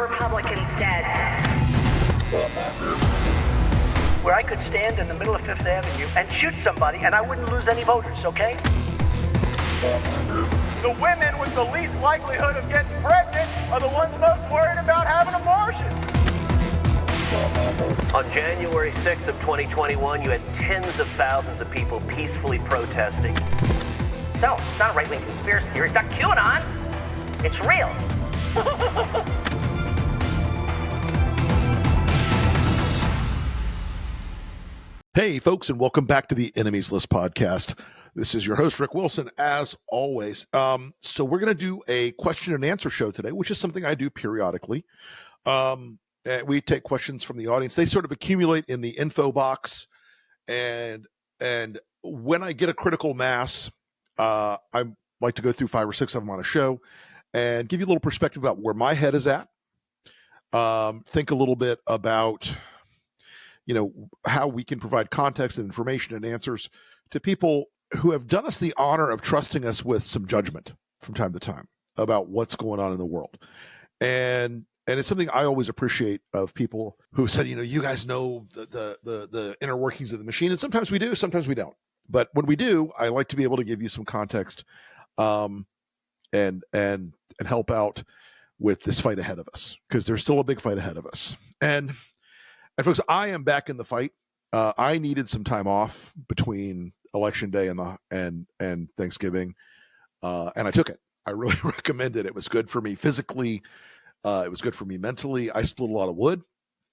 Republicans dead. Where I could stand in the middle of Fifth Avenue and shoot somebody and I wouldn't lose any voters, okay? The women with the least likelihood of getting pregnant are the ones most worried about having abortions. On January 6th of 2021, you had tens of thousands of people peacefully protesting. So, it's not a right-wing conspiracy theory. It's not QAnon. It's real. Hey, folks, and welcome back to the Enemies List podcast. This is your host, Rick Wilson, as always. So we're going to do a question and answer show today, which is something I do periodically. We take questions from the audience. They sort of accumulate in the info box, and when I get a critical mass, I like to go through 5 or 6 of them on a show and give you a little perspective about where my head is at. Think a little bit about, how we can provide context and information and answers to people who have done us the honor of trusting us with some judgment from time to time about what's going on in the world. And it's something I always appreciate of people who said, you guys know the inner workings of the machine. And sometimes we do, sometimes we don't. But when we do, I like to be able to give you some context and help out with this fight ahead of us, because there's still a big fight ahead of us. And folks, I am back in the fight. I needed some time off between Election Day and Thanksgiving, and I took it. I really recommend it. It was good for me physically. It was good for me mentally. I split a lot of wood,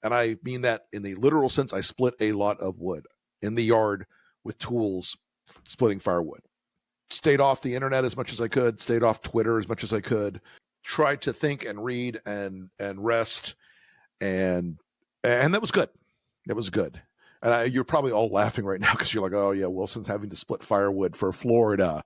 and I mean that in the literal sense. I split a lot of wood in the yard with tools, splitting firewood. Stayed off the internet as much as I could. Stayed off Twitter as much as I could. Tried to think and read and rest, and that was good. It was good. And you're probably all laughing right now because you're like, oh, yeah, Wilson's having to split firewood for Florida.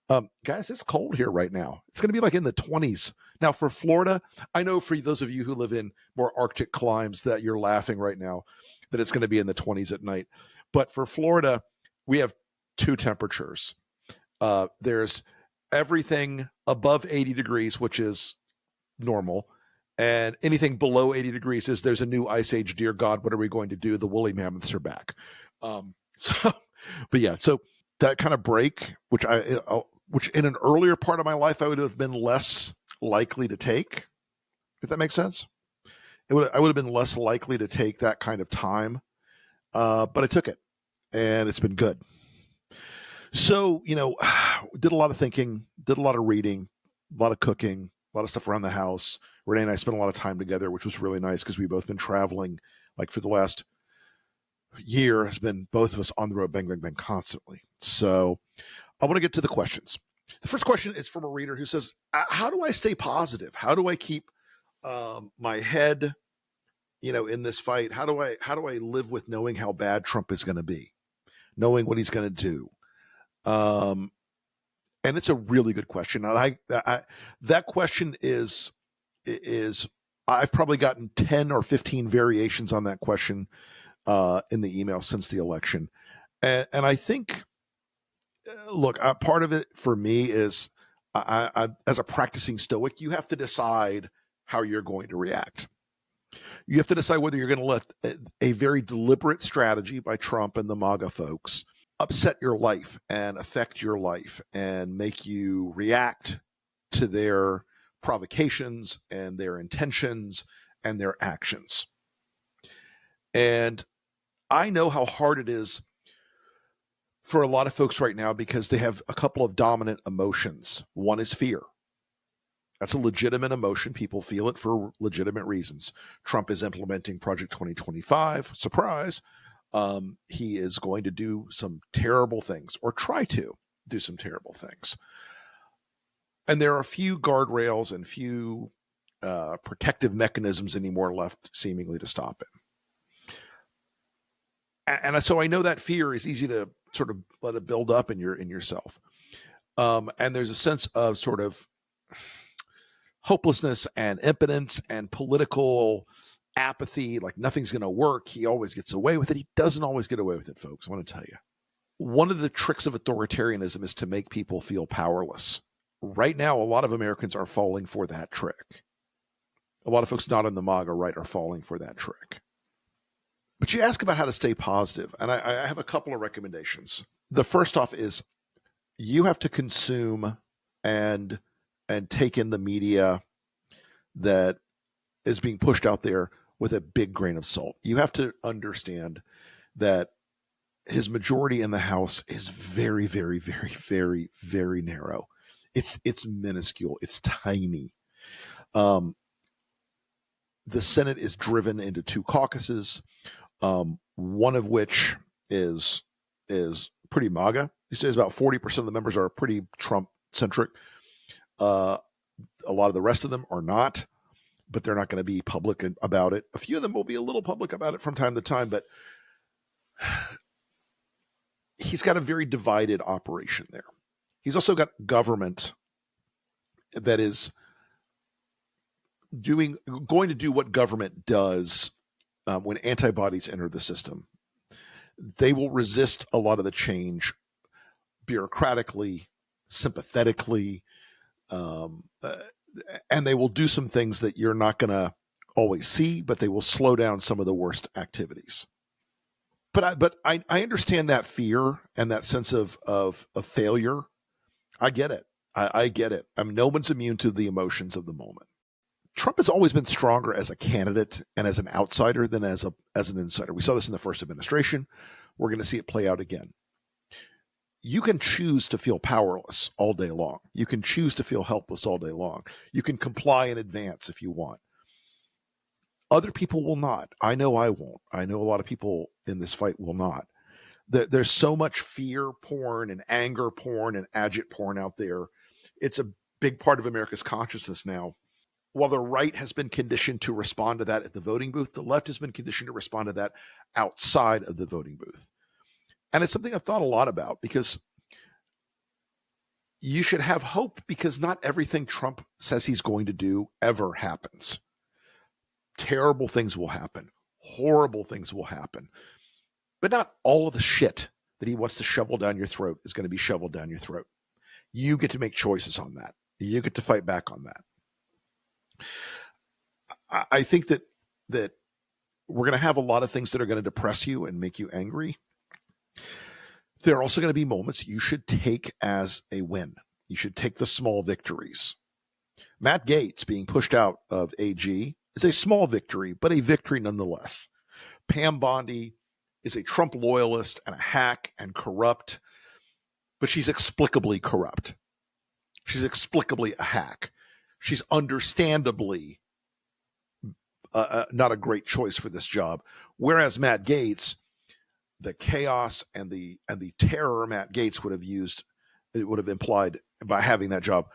Guys, it's cold here right now. It's going to be like in the 20s. Now, for Florida, I know for those of you who live in more Arctic climes that you're laughing right now that it's going to be in the 20s at night. But for Florida, we have 2 temperatures. There's everything above 80 degrees, which is normal. And anything below 80 degrees is there's a new ice age. Dear God, what are we going to do? The woolly mammoths are back. So that kind of break, which in an earlier part of my life, I would have been less likely to take, if that makes sense. I would have been less likely to take that kind of time. But I took it, and it's been good. So, did a lot of thinking, did a lot of reading, a lot of cooking, a lot of stuff around the house. Renee and I spent a lot of time together, which was really nice because we've both been traveling like for the last year. Has been both of us on the road, bang, bang, bang, constantly. So I want to get to the questions. The first question is from a reader who says, how do I stay positive? How do I keep my head, in this fight? How do I live with knowing how bad Trump is going to be, knowing what he's going to do? And it's a really good question. And that question is I've probably gotten 10 or 15 variations on that question in the email since the election. And I think, look, part of it for me is I, as a practicing Stoic, you have to decide how you're going to react. You have to decide whether you're going to let a very deliberate strategy by Trump and the MAGA folks upset your life and affect your life and make you react to their provocations and their intentions and their actions. And I know how hard it is for a lot of folks right now because they have a couple of dominant emotions. One is fear. That's a legitimate emotion. People feel it for legitimate reasons. Trump is implementing Project 2025. Surprise. He is going to do some terrible things or try to do some terrible things. And there are a few guardrails and few protective mechanisms anymore left seemingly to stop him. And so I know that fear is easy to sort of let it build up in yourself. And there's a sense of sort of hopelessness and impotence and political apathy, like nothing's going to work. He always gets away with it. He doesn't always get away with it, folks. I want to tell you. One of the tricks of authoritarianism is to make people feel powerless. Right now, a lot of Americans are falling for that trick. A lot of folks not on the MAGA right are falling for that trick. But you ask about how to stay positive, and I have a couple of recommendations. The first off is you have to consume and take in the media that is being pushed out there with a big grain of salt. You have to understand that his majority in the House is very, very, very, very, very narrow. It's minuscule. It's tiny. The Senate is driven into two caucuses, one of which is pretty MAGA. He says about 40% of the members are pretty Trump-centric. A lot of the rest of them are not, but they're not going to be public about it. A few of them will be a little public about it from time to time, but he's got a very divided operation there. He's also got government that is going to do what government does when antibodies enter the system. They will resist a lot of the change bureaucratically, sympathetically, and they will do some things that you're not going to always see, but they will slow down some of the worst activities. But I understand that fear and that sense of failure. I get it. I get it. I mean, no one's immune to the emotions of the moment. Trump has always been stronger as a candidate and as an outsider than as an insider. We saw this in the first administration. We're going to see it play out again. You can choose to feel powerless all day long. You can choose to feel helpless all day long. You can comply in advance if you want. Other people will not. I know I won't. I know a lot of people in this fight will not. There's so much fear porn and anger porn and agit porn out there. It's a big part of America's consciousness now. While the right has been conditioned to respond to that at the voting booth, the left has been conditioned to respond to that outside of the voting booth. And it's something I've thought a lot about, because you should have hope, because not everything Trump says he's going to do ever happens. Terrible things will happen. Horrible things will happen. But not all of the shit that he wants to shovel down your throat is going to be shoveled down your throat. You get to make choices on that. You get to fight back on that. I think that we're going to have a lot of things that are going to depress you and make you angry. There are also going to be moments you should take as a win. You should take the small victories. Matt Gaetz being pushed out of AG is a small victory, but a victory nonetheless. Pam Bondi is a Trump loyalist and a hack and corrupt, but she's explicably corrupt. She's explicably a hack. She's understandably not a great choice for this job. Whereas Matt Gaetz, the chaos and the terror Matt Gaetz would have used, it would have implied by having that job,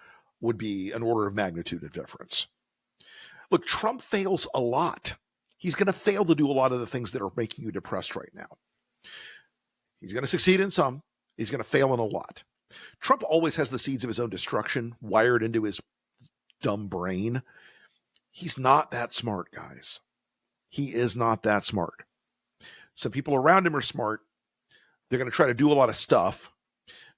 would be an order of magnitude of difference. Look, Trump fails a lot. He's going to fail to do a lot of the things that are making you depressed right now. He's going to succeed in some. He's going to fail in a lot. Trump always has the seeds of his own destruction wired into his dumb brain. He's not that smart, guys. He is not that smart. Some people around him are smart. They're going to try to do a lot of stuff.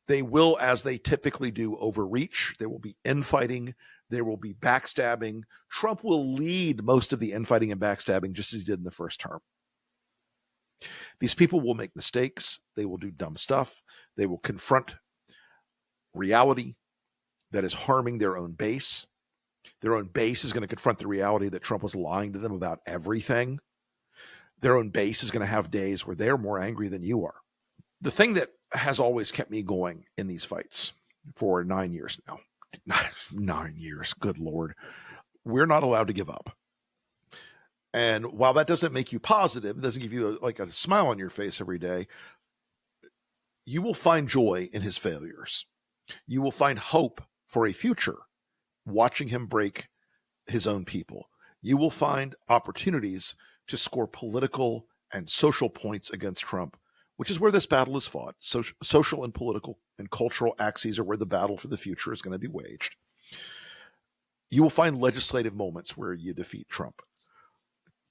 They will, as they typically do, overreach. There will be infighting. There will be backstabbing. Trump will lead most of the infighting and backstabbing just as he did in the first term. These people will make mistakes. They will do dumb stuff. They will confront reality that is harming their own base. Their own base is going to confront the reality that Trump was lying to them about everything. Their own base is going to have days where they're more angry than you are. The thing that has always kept me going in these fights for 9 years now, 9 years, good Lord, we're not allowed to give up. And while that doesn't make you positive, it doesn't give you a smile on your face every day, you will find joy in his failures. You will find hope for a future watching him break his own people. You will find opportunities to score political and social points against Trump, which is where this battle is fought. Social and political and cultural axes are where the battle for the future is going to be waged. You will find legislative moments where you defeat Trump.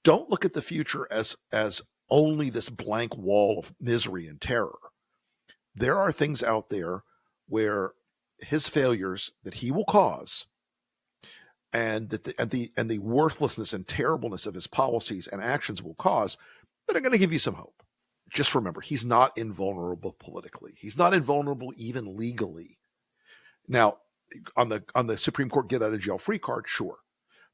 Don't look at the future as only this blank wall of misery and terror. There are things out there where his failures that he will cause and that the worthlessness and terribleness of his policies and actions will cause, that are going to give you some hope. Just remember, he's not invulnerable politically. He's not invulnerable even legally. Now, on the Supreme Court get out of jail free card, sure.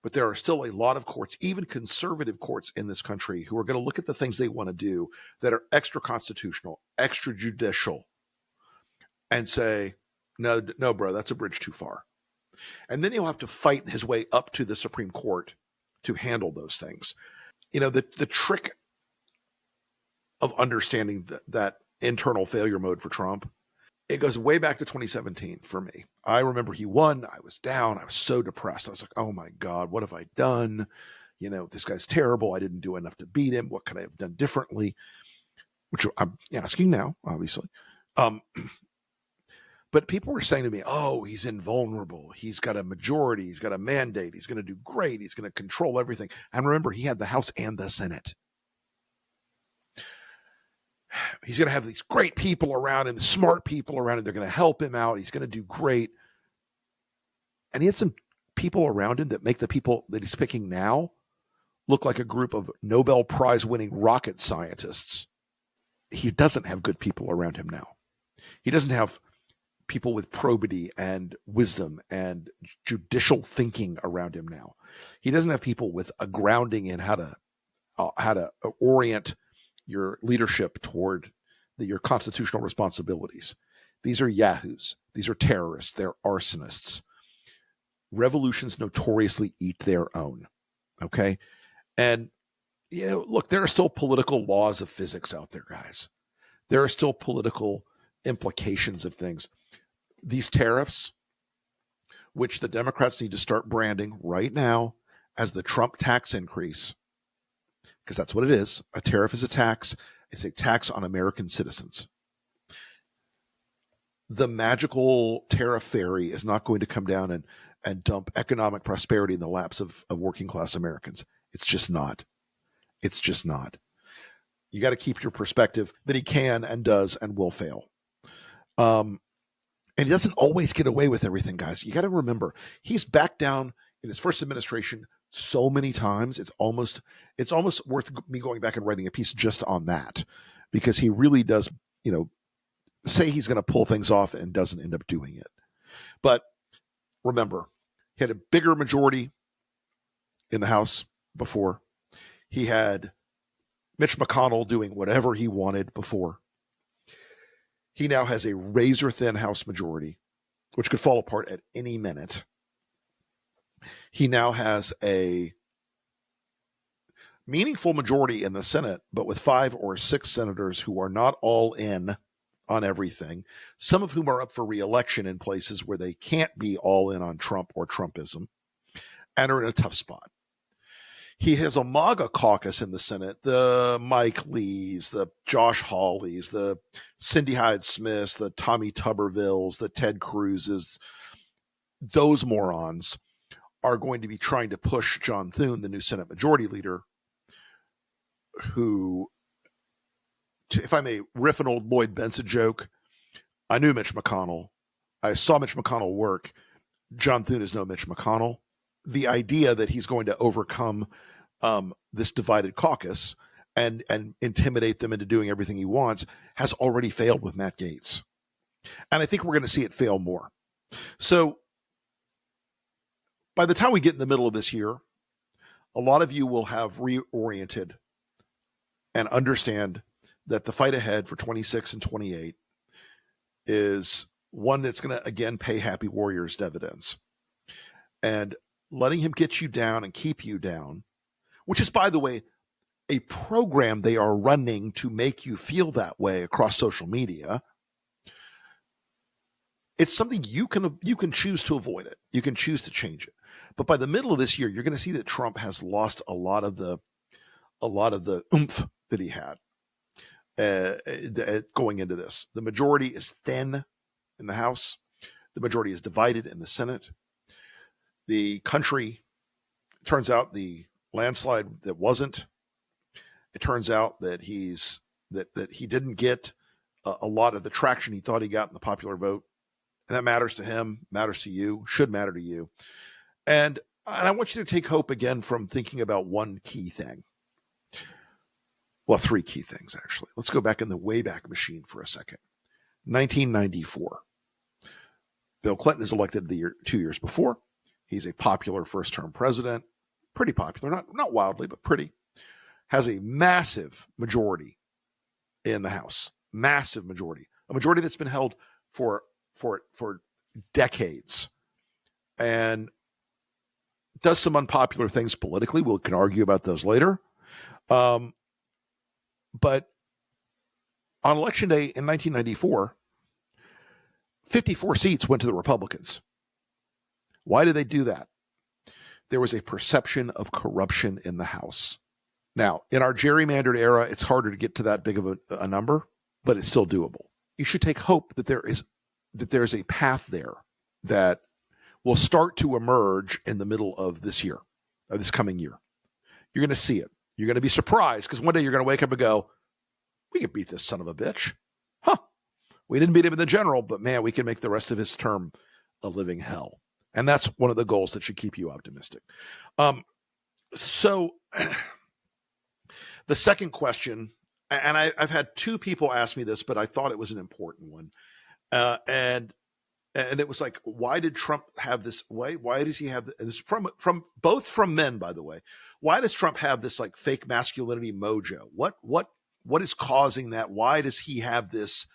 But there are still a lot of courts, even conservative courts in this country, who are going to look at the things they want to do that are extra constitutional, extra judicial, and say, no, bro, that's a bridge too far. And then he'll have to fight his way up to the Supreme Court to handle those things. The trick of understanding that internal failure mode for Trump, it goes way back to 2017 for me. I remember he won. I was down. I was so depressed. I was like, oh my God, what have I done? This guy's terrible. I didn't do enough to beat him. What could I have done differently? Which I'm asking now, obviously. But people were saying to me, oh, he's invulnerable. He's got a majority. He's got a mandate. He's going to do great. He's going to control everything. And remember, he had the House and the Senate. He's going to have these great people around him, smart people around him. They're going to help him out. He's going to do great. And he had some people around him that make the people that he's picking now look like a group of Nobel Prize winning rocket scientists. He doesn't have good people around him now. He doesn't have people with probity and wisdom and judicial thinking around him now. He doesn't have people with a grounding in how to orient your leadership toward your constitutional responsibilities. These are yahoos. These are terrorists. They're arsonists. Revolutions notoriously eat their own. Okay? And, look, there are still political laws of physics out there, guys. There are still political implications of things. These tariffs, which the Democrats need to start branding right now as the Trump tax increase, because that's what it is. A tariff is a tax. It's a tax on American citizens. The magical tariff fairy is not going to come down and dump economic prosperity in the laps of working class Americans. It's just not. It's just not. You got to keep your perspective that he can and does and will fail. And he doesn't always get away with everything, guys. You got to remember, he's backed down in his first administration so many times. It's almost worth me going back and writing a piece just on that, because he really does, say he's going to pull things off and doesn't end up doing it. But remember, he had a bigger majority in the House before. He had Mitch McConnell doing whatever he wanted before. He now has a razor-thin House majority, which could fall apart at any minute. He now has a meaningful majority in the Senate, but with 5 or 6 senators who are not all in on everything, some of whom are up for re-election in places where they can't be all in on Trump or Trumpism, and are in a tough spot. He has a MAGA caucus in the Senate, the Mike Lees, the Josh Hawleys, the Cindy Hyde-Smiths, the Tommy Tubervilles, the Ted Cruzes. Those morons are going to be trying to push John Thune, the new Senate Majority Leader, who, if I may riff an old Lloyd Benson joke, I knew Mitch McConnell. I saw Mitch McConnell work. John Thune is no Mitch McConnell. The idea that he's going to overcome this divided caucus and intimidate them into doing everything he wants has already failed with Matt Gaetz. And I think we're going to see it fail more. So by the time we get in the middle of this year, a lot of you will have reoriented and understand that the fight ahead for 26 and 28 is one that's going to, again, pay happy warriors dividends. And letting him get you down and keep you down, which is, by the way, a program they are running to make you feel that way across social media. It's something you can choose to avoid it. You can choose to change it. But by the middle of this year, you're going to see that Trump has lost a lot of the oomph that he had going into this. The majority is thin in the House. The majority is divided in the Senate. The country, it turns out, the landslide that wasn't. It turns out that he didn't get a lot of the traction he thought he got in the popular vote. And that matters to him, matters to you, should matter to you. And And I want you to take hope again from thinking about one key thing. Well, three key things, actually. Let's go back in the Wayback Machine for a second. 1994. Bill Clinton is elected 2 years before. He's a popular first-term president. Pretty popular, not wildly, but pretty. Has a massive majority in the House. Massive majority. A majority that's been held for decades. And does some unpopular things politically. We can argue about those later. But on Election Day in 1994, 54 seats went to the Republicans. Why did they do that? There was a perception of corruption in the House. Now, in our gerrymandered era, it's harder to get to that big of a number, but it's still doable. You should take hope that there's a path there that will start to emerge in the middle of this year, of this coming year. You're going to see it. You're going to be surprised because one day you're going to wake up and go, we can beat this son of a bitch. Huh. We didn't beat him in the general, but man, we can make the rest of his term a living hell. And that's one of the goals that should keep you optimistic. So the second question, and I've had two people ask me this, but I thought it was an important one. And it was like, why did Trump have this? Why does he have this from both from men, by the way? Why does Trump have this like fake masculinity mojo? What is causing that? Why does he have this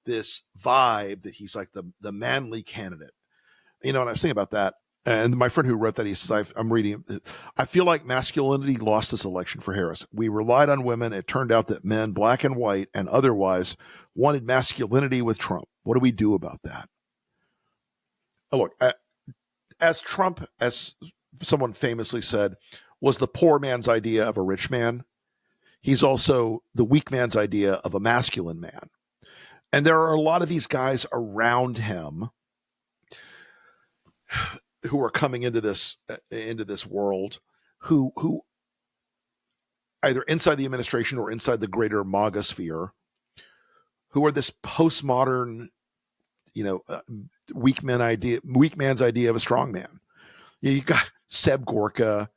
vibe that he's like the manly candidate? You know, and I was thinking about that. And my friend who wrote that, he says, I'm reading, I feel like masculinity lost this election for Harris. We relied on women. It turned out that men, black and white and otherwise, wanted masculinity with Trump. What do we do about that? Oh, look, as Trump, as someone famously said, was the poor man's idea of a rich man, he's also the weak man's idea of a masculine man. And there are a lot of these guys around him who are coming into this world who either inside the administration or inside the greater MAGA sphere, who are this postmodern, weak man's idea of a strong man. You got Seb Gorka,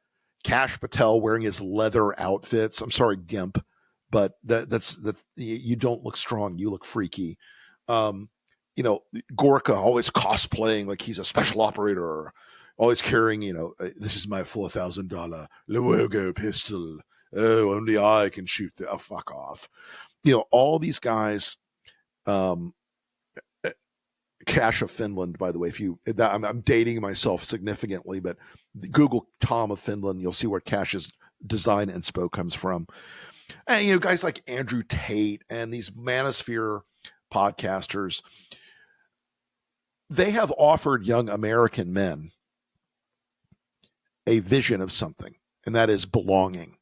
Kash Patel wearing his leather outfits. I'm sorry, Gimp, but that's you don't look strong. You look freaky. Gorka always cosplaying like he's a special operator, always carrying, this is my $4,000 Luogo pistol. Oh, only I can shoot the fuck off. All these guys, Cash of Finland, by the way, I'm dating myself significantly, but Google Tom of Finland, you'll see where Cash's design inspo comes from. And, guys like Andrew Tate and these manosphere podcasters, they have offered young American men a vision of something, and that is belonging.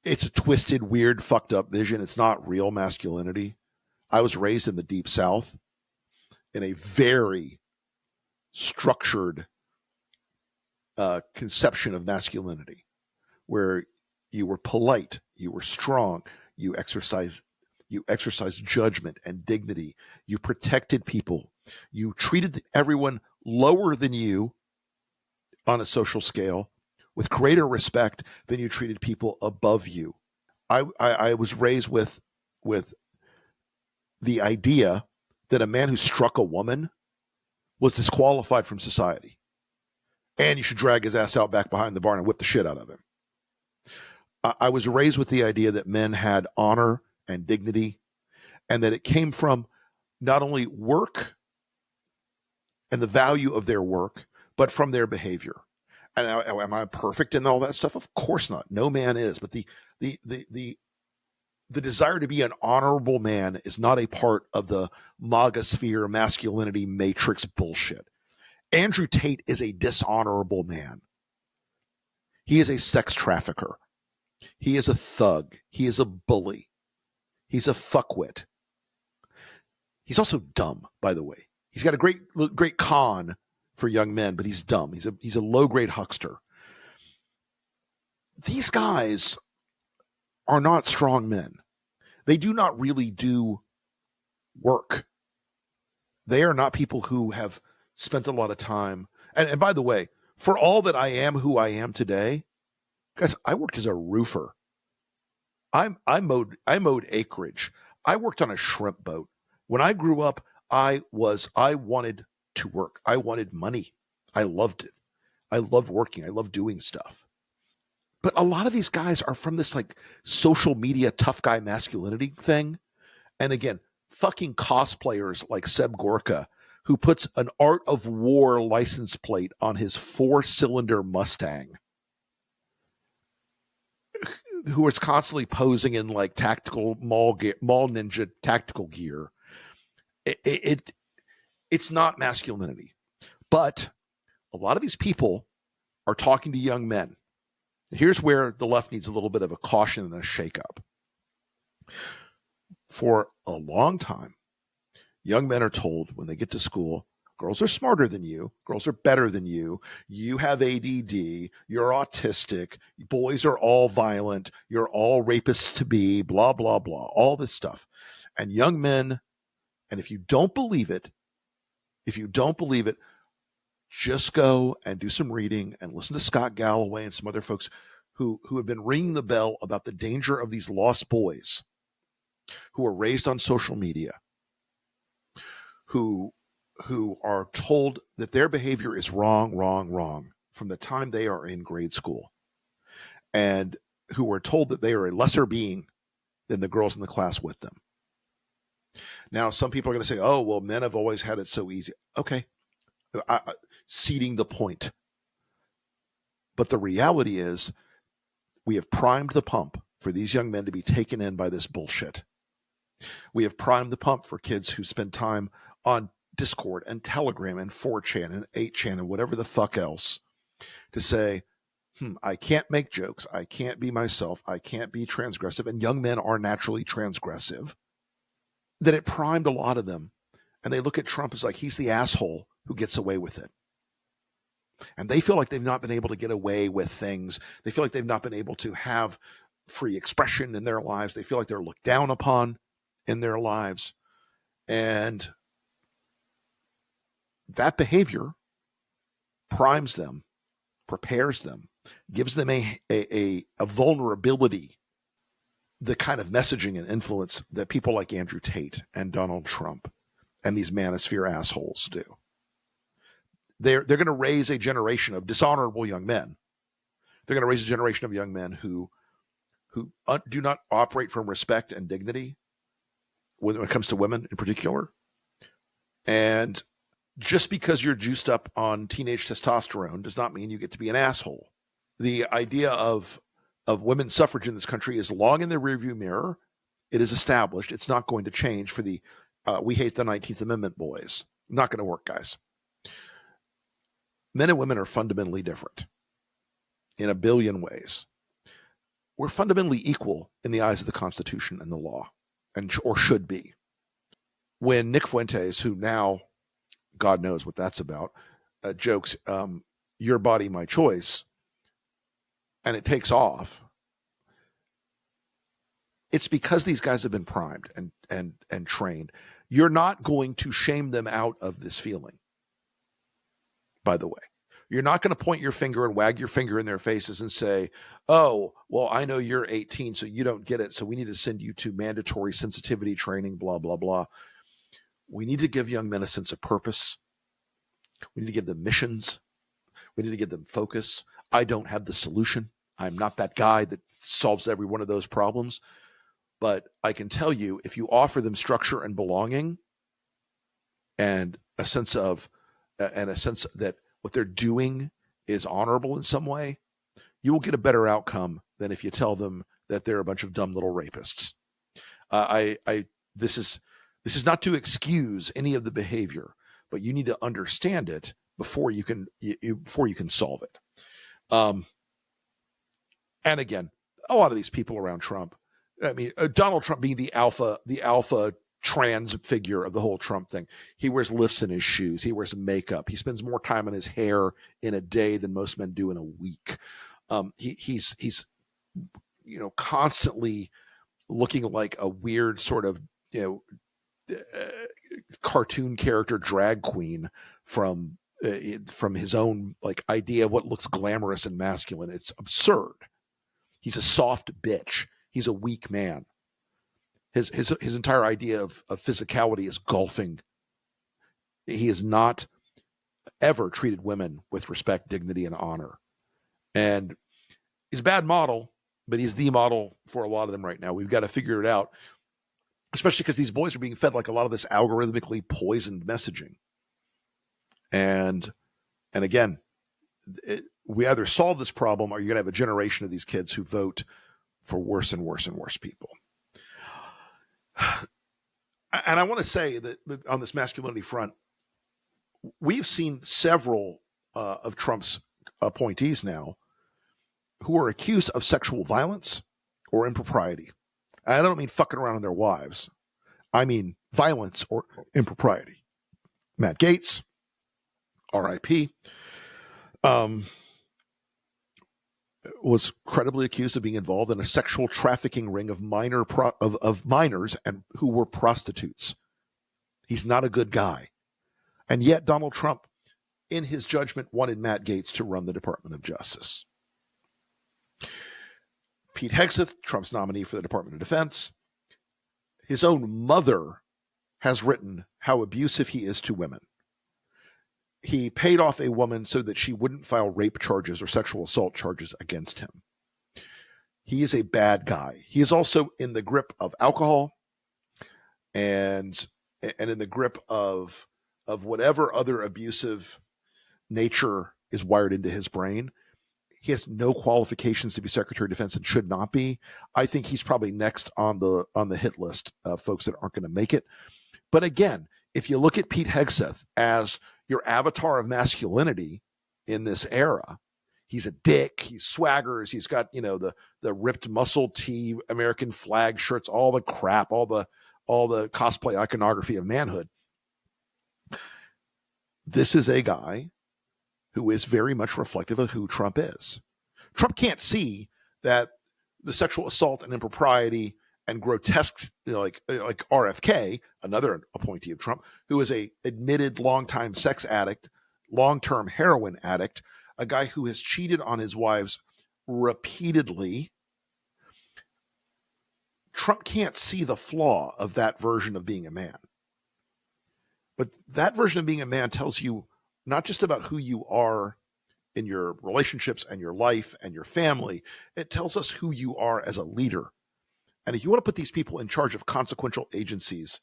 It's a twisted, weird, fucked up vision. It's not real masculinity. I was raised in the Deep South in a very structured conception of masculinity, where you were polite, you were strong, you exercised judgment and dignity, you protected people, you treated everyone lower than you on a social scale with greater respect than you treated people above you. I was raised with the idea that a man who struck a woman was disqualified from society, and you should drag his ass out back behind the barn and whip the shit out of him. I was raised with the idea that men had honor and dignity, and that it came from not only work and the value of their work, but from their behavior. And am I perfect in all that stuff? Of course not. No man is. But the desire to be an honorable man is not a part of the MAGA sphere masculinity matrix bullshit. Andrew Tate is a dishonorable man. He is a sex trafficker. He is a thug. He is a bully. He's a fuckwit. He's also dumb, by the way. He's got a great con for young men, but he's dumb. He's a low-grade huckster. These guys are not strong men. They do not really do work. They are not people who have spent a lot of time And by the way, for all that I am who I am today, guys, I worked as a roofer. I mowed acreage. I worked on a shrimp boat. When I grew up, I wanted to work. I wanted money. I loved it. I loved working. I loved doing stuff. But a lot of these guys are from this like social media tough guy masculinity thing. And again, fucking cosplayers like Seb Gorka, who puts an Art of War license plate on his 4-cylinder Mustang, who is constantly posing in like tactical mall ninja tactical gear. It's not masculinity. But a lot of these people are talking to young men. Here's where the left needs a little bit of a caution and a shakeup. For a long time, young men are told when they get to school, girls are smarter than you, girls are better than you, you have ADD, you're autistic, boys are all violent, you're all rapists to be, blah, blah, blah, all this stuff. And young men, and if you don't believe it, just go and do some reading and listen to Scott Galloway and some other folks who have been ringing the bell about the danger of these lost boys who are raised on social media, who are told that their behavior is wrong from the time they are in grade school, and who are told that they are a lesser being than the girls in the class with them. Now, some people are going to say, oh, well, men have always had it so easy. Okay. Ceding the point. But the reality is we have primed the pump for these young men to be taken in by this bullshit. We have primed the pump for kids who spend time on Discord and Telegram and 4chan and 8chan and whatever the fuck else to say, I can't make jokes. I can't be myself. I can't be transgressive. And young men are naturally transgressive. That it primed a lot of them. And they look at Trump as like he's the asshole who gets away with it. And they feel like they've not been able to get away with things. They feel like they've not been able to have free expression in their lives. They feel like they're looked down upon in their lives. And that behavior primes them, prepares them, gives them a vulnerability, the kind of messaging and influence that people like Andrew Tate and Donald Trump and these manosphere assholes do. They're going to raise a generation of dishonorable young men. They're going to raise a generation of young men who do not operate from respect and dignity when it comes to women in particular. And just because you're juiced up on teenage testosterone does not mean you get to be an asshole. The idea of women's suffrage in this country is long in the rearview mirror. It is established. It's not going to change for the we hate the 19th Amendment boys. Not going to work, guys. Men and women are fundamentally different in a billion ways. We're fundamentally equal in the eyes of the Constitution and the law, or should be. When Nick Fuentes, who now, God knows what that's about, jokes, your body, my choice, and it takes off, it's because these guys have been primed and trained. You're not going to shame them out of this feeling. By the way, you're not going to point your finger and wag your finger in their faces and say, oh, well, I know you're 18, so you don't get it. So we need to send you to mandatory sensitivity training, blah, blah, blah. We need to give young men a sense of purpose. We need to give them missions. We need to give them focus. I don't have the solution. I'm not that guy that solves every one of those problems. But I can tell you, if you offer them structure and belonging and a sense that what they're doing is honorable in some way, you will get a better outcome than if you tell them that they're a bunch of dumb little rapists. This is not to excuse any of the behavior, but you need to understand it before you can solve it. And again, a lot of these people around Trump, I mean, Donald Trump being the alpha trans figure of the whole Trump thing. He wears lifts in his shoes. He wears makeup. He spends more time on his hair in a day than most men do in a week. He's constantly looking like a weird sort of, cartoon character drag queen from from his own like idea of what looks glamorous and masculine. It's absurd. He's a soft bitch. He's a weak man. His entire idea of physicality is golfing. He has not ever treated women with respect, dignity, and honor. And he's a bad model, but he's the model for a lot of them right now. We've got to figure it out, especially because these boys are being fed like a lot of this algorithmically poisoned messaging. And again, we either solve this problem or you're going to have a generation of these kids who vote for worse and worse and worse people. And I want to say that on this masculinity front, we've seen several of Trump's appointees now who are accused of sexual violence or impropriety. And I don't mean fucking around on their wives. I mean violence or impropriety. Matt Gaetz, R.I.P., was credibly accused of being involved in a sexual trafficking ring of minors and who were prostitutes. He's not a good guy. And yet Donald Trump, in his judgment, wanted Matt Gaetz to run the Department of Justice. Pete Hegseth, Trump's nominee for the Department of Defense, his own mother has written how abusive he is to women. He paid off a woman so that she wouldn't file rape charges or sexual assault charges against him. He is a bad guy. He is also in the grip of alcohol and in the grip of whatever other abusive nature is wired into his brain. He has no qualifications to be Secretary of Defense and should not be. I think he's probably next on the hit list of folks that aren't going to make it. But again, if you look at Pete Hegseth as your avatar of masculinity in this era, he's a dick, he swaggers, he's got, the ripped muscle tee, American flag shirts, all the crap, all the cosplay iconography of manhood. This is a guy who is very much reflective of who Trump is. Trump can't see that the sexual assault and impropriety and grotesque, like RFK, another appointee of Trump, who is a admitted longtime sex addict, long-term heroin addict, a guy who has cheated on his wives repeatedly. Trump can't see the flaw of that version of being a man. But that version of being a man tells you not just about who you are in your relationships and your life and your family, it tells us who you are as a leader. And if you want to put these people in charge of consequential agencies,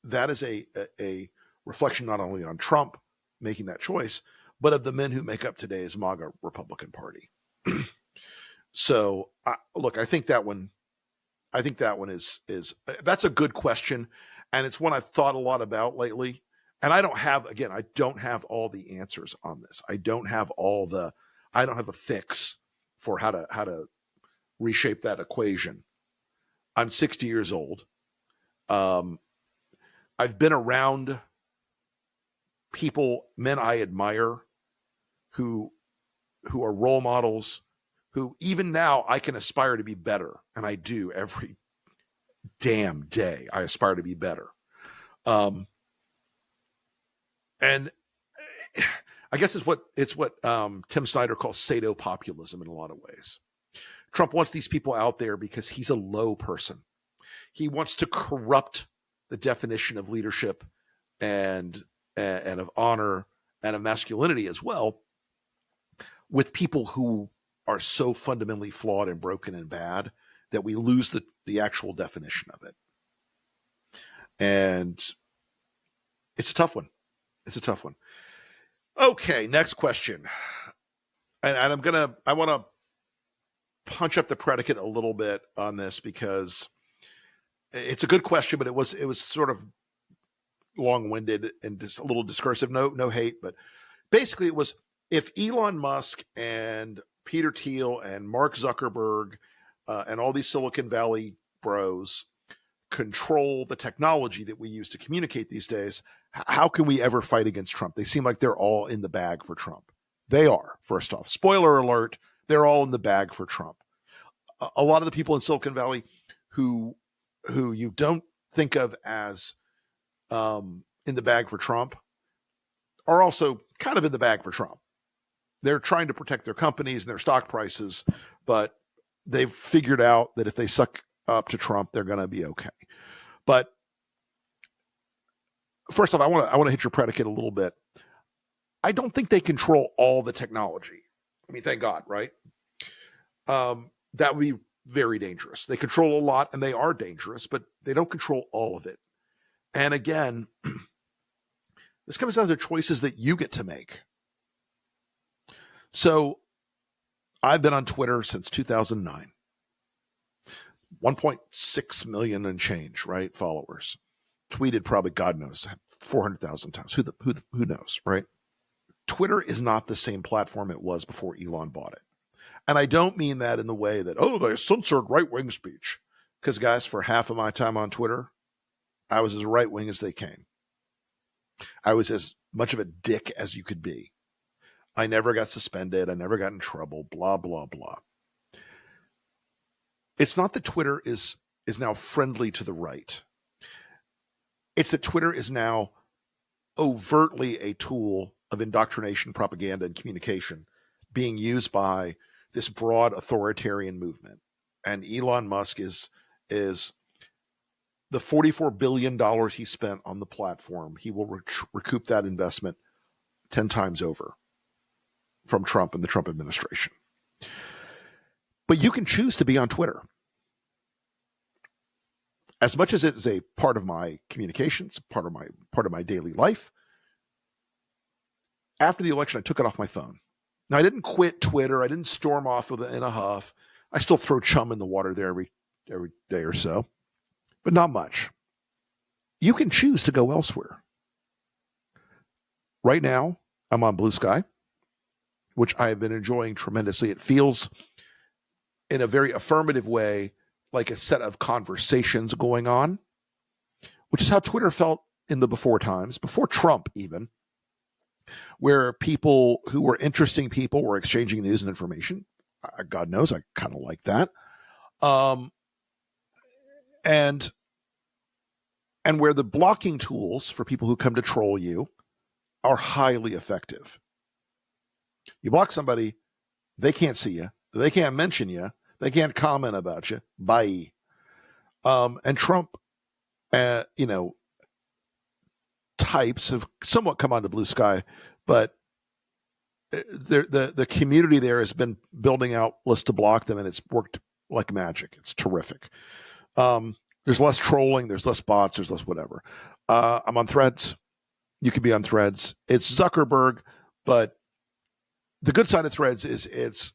that is a reflection not only on Trump making that choice, but of the men who make up today's MAGA Republican Party. So, look, I think that one is that's a good question, and it's one I've thought a lot about lately. And I don't have all the answers on this. I don't have a fix for how to reshape that equation. I'm 60 years old. I've been around people, men I admire, who are role models, who even now I can aspire to be better. And I do every damn day. I aspire to be better. And I guess it's what Tim Snyder calls sadopopulism in a lot of ways. Trump wants these people out there because he's a low person. He wants to corrupt the definition of leadership and of honor and of masculinity as well with people who are so fundamentally flawed and broken and bad that we lose the actual definition of it. And it's a tough one. Okay, next question. And I want to punch up the predicate a little bit on this because it's a good question, but it was sort of long-winded and just a little discursive. No hate, but basically it was, if Elon Musk and Peter Thiel and Mark Zuckerberg and all these Silicon Valley bros control the technology that we use to communicate these days, how can we ever fight against Trump? They seem like they're all in the bag for Trump. They are, first off. Spoiler alert, they're all in the bag for Trump. A lot of the people in Silicon Valley who you don't think of as in the bag for Trump are also kind of in the bag for Trump. They're trying to protect their companies and their stock prices, but they've figured out that if they suck up to Trump, they're going to be okay. But first off, I want to hit your predicate a little bit. I don't think they control all the technology. I mean, thank God, right? That would be very dangerous. They control a lot, and they are dangerous, but they don't control all of it. And again, this comes down to choices that you get to make. So I've been on Twitter since 2009. 1.6 million and change, right? Followers. Tweeted probably, God knows, 400,000 times. Who knows, right? Twitter is not the same platform it was before Elon bought it. And I don't mean that in the way that, oh, they censored right-wing speech. Because, guys, for half of my time on Twitter, I was as right-wing as they came. I was as much of a dick as you could be. I never got suspended. I never got in trouble, blah, blah, blah. It's not that Twitter is now friendly to the right. It's that Twitter is now overtly a tool of indoctrination, propaganda, and communication being used by this broad authoritarian movement. And Elon Musk is the $44 billion he spent on the platform. He will recoup that investment 10 times over from Trump and the Trump administration. But you can choose to be on Twitter. As much as it is a part of my communications, part of my daily life, after the election, I took it off my phone. Now, I didn't quit Twitter. I didn't storm off with it in a huff. I still throw chum in the water there every day or so, but not much. You can choose to go elsewhere. Right now, I'm on Blue Sky, which I have been enjoying tremendously. It feels, in a very affirmative way, like a set of conversations going on, which is how Twitter felt in the before times, before Trump even, where people who were interesting people were exchanging news and information. God knows, I kind of like that. And where the blocking tools for people who come to troll you are highly effective. You block somebody, they can't see you, they can't mention you, they can't comment about you. Bye. And Trump, types have somewhat come onto Blue Sky, but the community there has been building out lists to block them, and it's worked like magic. It's terrific. There's less trolling, there's less bots, there's less whatever. I'm on Threads. You can be on Threads. It's Zuckerberg, but the good side of Threads is it's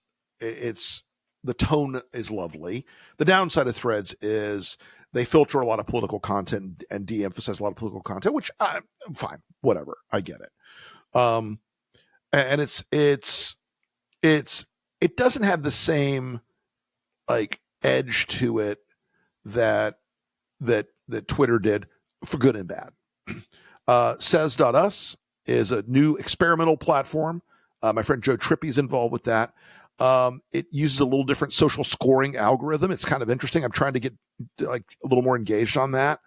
the tone is lovely. The downside of Threads is they filter a lot of political content and de-emphasize a lot of political content, which I'm fine, whatever. I get it. And it doesn't have the same like edge to it that Twitter did, for good and bad. Says.us is a new experimental platform. My friend Joe Trippy's involved with that. It uses a little different social scoring algorithm. It's kind of interesting. I'm trying to get like a little more engaged on that.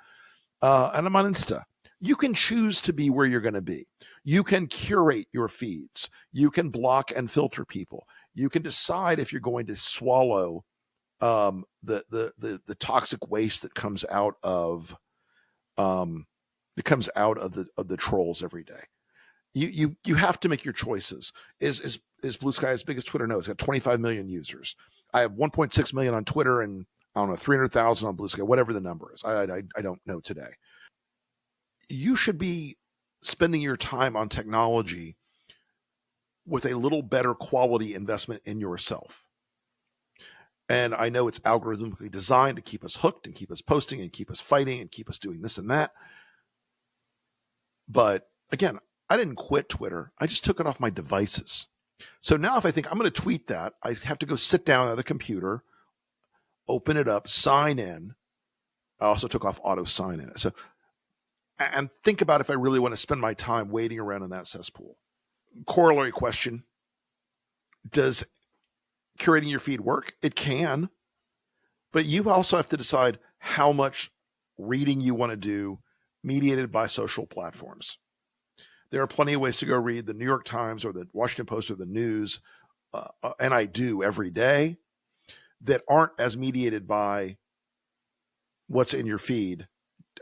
And I'm on Insta. You can choose to be where you're going to be. You can curate your feeds. You can block and filter people. You can decide if you're going to swallow the toxic waste that comes out of the trolls every day. You have to make your choices. Is Blue Sky as big as Twitter? No, it's got 25 million users. I have 1.6 million on Twitter and I don't know, 300,000 on Blue Sky, whatever the number is. I don't know today. You should be spending your time on technology with a little better quality investment in yourself. And I know it's algorithmically designed to keep us hooked and keep us posting and keep us fighting and keep us doing this and that. But again, I didn't quit Twitter. I just took it off my devices. So now if I think I'm going to tweet that, I have to go sit down at a computer, open it up, sign in. I also took off auto sign in. So, and think about if I really want to spend my time waiting around in that cesspool. Corollary question. Does curating your feed work? It can, but you also have to decide how much reading you want to do mediated by social platforms. There are plenty of ways to go read the New York Times or the Washington Post or the news, and I do every day, that aren't as mediated by what's in your feed,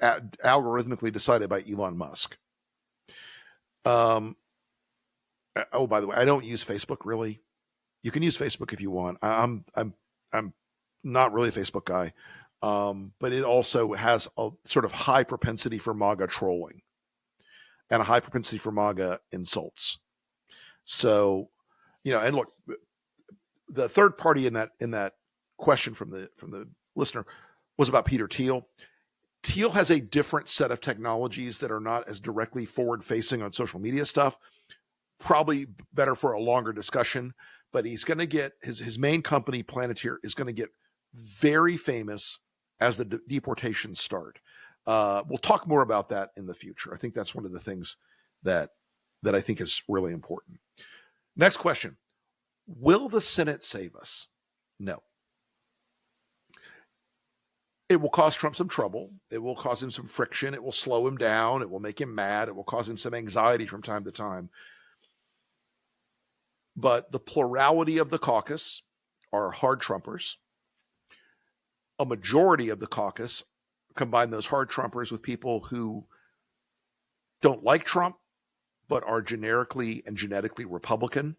algorithmically decided by Elon Musk. Oh, by the way, I don't use Facebook really. You can use Facebook if you want. I'm not really a Facebook guy, but it also has a sort of high propensity for MAGA trolling and a high propensity for MAGA insults. So, and look, the third party in that question from the listener was about Peter Thiel. Thiel has a different set of technologies that are not as directly forward-facing on social media stuff. Probably better for a longer discussion, but he's going to get his main company, Planeteer, is going to get very famous as the deportations start. We'll talk more about that in the future. I think that's one of the things that I think is really important. Next question. Will the Senate save us? No. It will cause Trump some trouble. It will cause him some friction. It will slow him down. It will make him mad. It will cause him some anxiety from time to time. But the plurality of the caucus are hard Trumpers. A majority of the caucus combine those hard Trumpers with people who don't like Trump, but are generically and genetically Republican.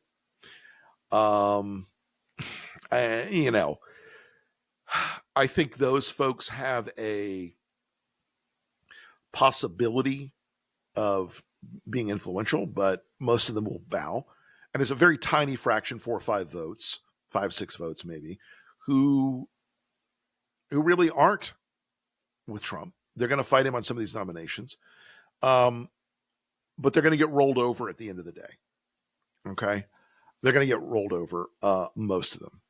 I think those folks have a possibility of being influential, but most of them will bow. And there's a very tiny fraction, 4 or 5 votes, 5, 6 votes maybe, who really aren't with Trump. They're going to fight him on some of these nominations. But they're going to get rolled over at the end of the day. Okay? They're going to get rolled over, most of them.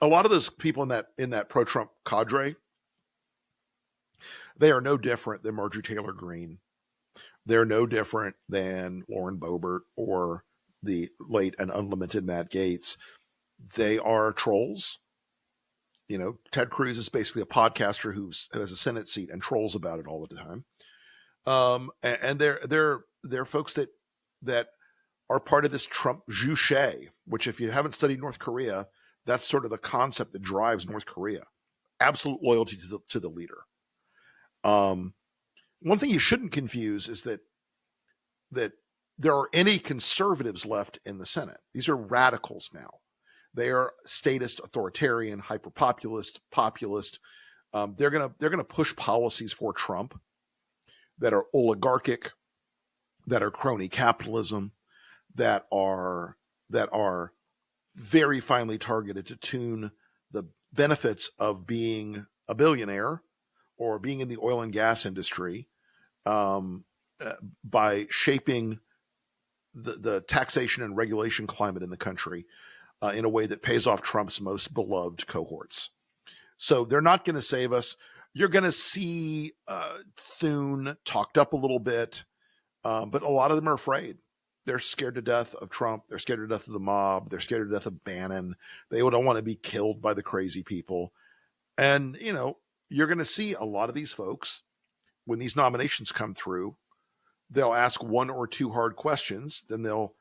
A lot of those people in that pro-Trump cadre, they are no different than Marjorie Taylor Greene. They're no different than Lauren Boebert or the late and unlimited Matt Gaetz. They are trolls. Ted Cruz is basically a podcaster who has a Senate seat and trolls about it all the time. And they're folks that are part of this Trump juche, which if you haven't studied North Korea, that's sort of the concept that drives North Korea. Absolute loyalty to the leader. One thing you shouldn't confuse is that there are any conservatives left in the Senate. These are radicals now. They are statist, authoritarian, hyper-populist, populist. They're gonna push policies for Trump that are oligarchic, that are crony capitalism, that are very finely targeted to tune the benefits of being a billionaire or being in the oil and gas industry by shaping the taxation and regulation climate in the country in a way that pays off Trump's most beloved cohorts. So they're not going to save us. You're going to see Thune talked up a little bit, but a lot of them are afraid. They're scared to death of Trump. They're scared to death of the mob. They're scared to death of Bannon. They don't want to be killed by the crazy people. And, you're going to see a lot of these folks, when these nominations come through, they'll ask 1 or 2 hard questions. Then they'll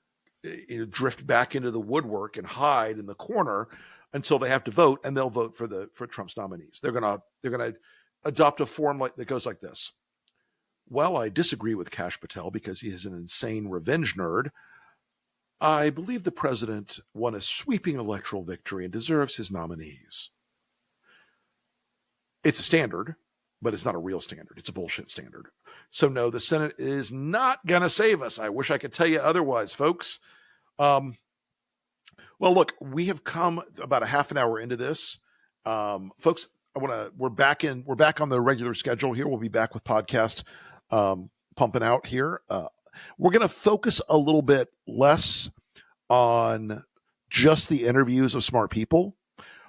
drift back into the woodwork and hide in the corner until they have to vote, and they'll vote for Trump's nominees. They're going to adopt a form that goes like this. Well, I disagree with Kash Patel because he is an insane revenge nerd. I believe the president won a sweeping electoral victory and deserves his nominees. It's a standard, but it's not a real standard. It's a bullshit standard. So no, the Senate is not going to save us. I wish I could tell you otherwise, folks. Well, look, we have come about a half an hour into this. Folks, we're back on the regular schedule here. We'll be back with podcast pumping out here. We're going to focus a little bit less on just the interviews of smart people.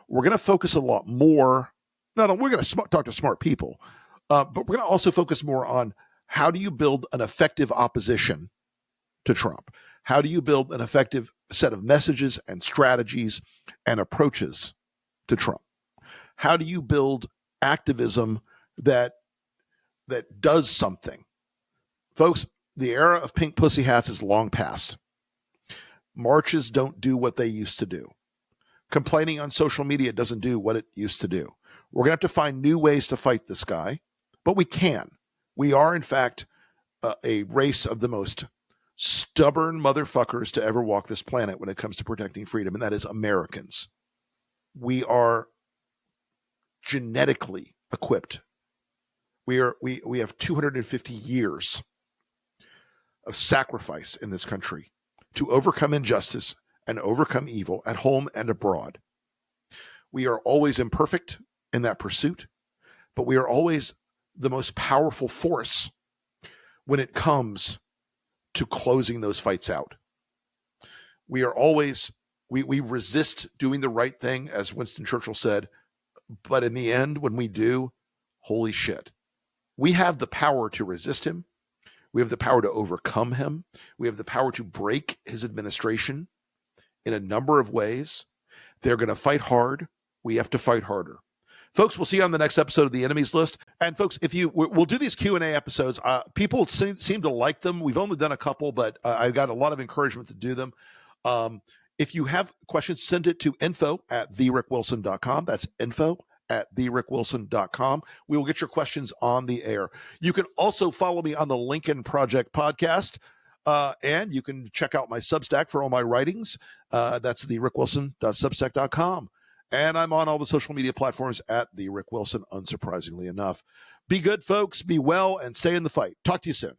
We're going to focus a lot more. We're going to talk to smart people, but we're going to also focus more on how do you build an effective opposition to Trump? How do you build an effective set of messages and strategies and approaches to Trump? How do you build activism that does something? Folks, The era of pink pussy hats is long past. Marches don't do what they used to do. Complaining on social media doesn't do what it used to do. We're going to have to find new ways to fight this guy, but we can. We are, in fact, a race of the most stubborn motherfuckers to ever walk this planet when it comes to protecting freedom, and that is Americans. We are genetically equipped. We have 250 years of sacrifice in this country to overcome injustice and overcome evil at home and abroad. We are always imperfect in that pursuit, but we are always the most powerful force when it comes to closing those fights out. We are always, we resist doing the right thing, as Winston Churchill said, but in the end, when we do, holy shit. We have the power to resist him. We have the power to overcome him. We have the power to break his administration in a number of ways. They're going to fight hard. We have to fight harder. Folks, we'll see you on the next episode of the Enemies List. And folks, we'll do these Q&A episodes. People seem to like them. We've only done a couple, but I got a lot of encouragement to do them. If you have questions, send it to info@therickwilson.com. That's info@therickwilson.com. We will get your questions on the air. You can also follow me on the Lincoln Project podcast, and you can check out my Substack for all my writings. That's therickwilson.substack.com. And I'm on all the social media platforms at The Rick Wilson, unsurprisingly enough. Be good, folks. Be well, and stay in the fight. Talk to you soon.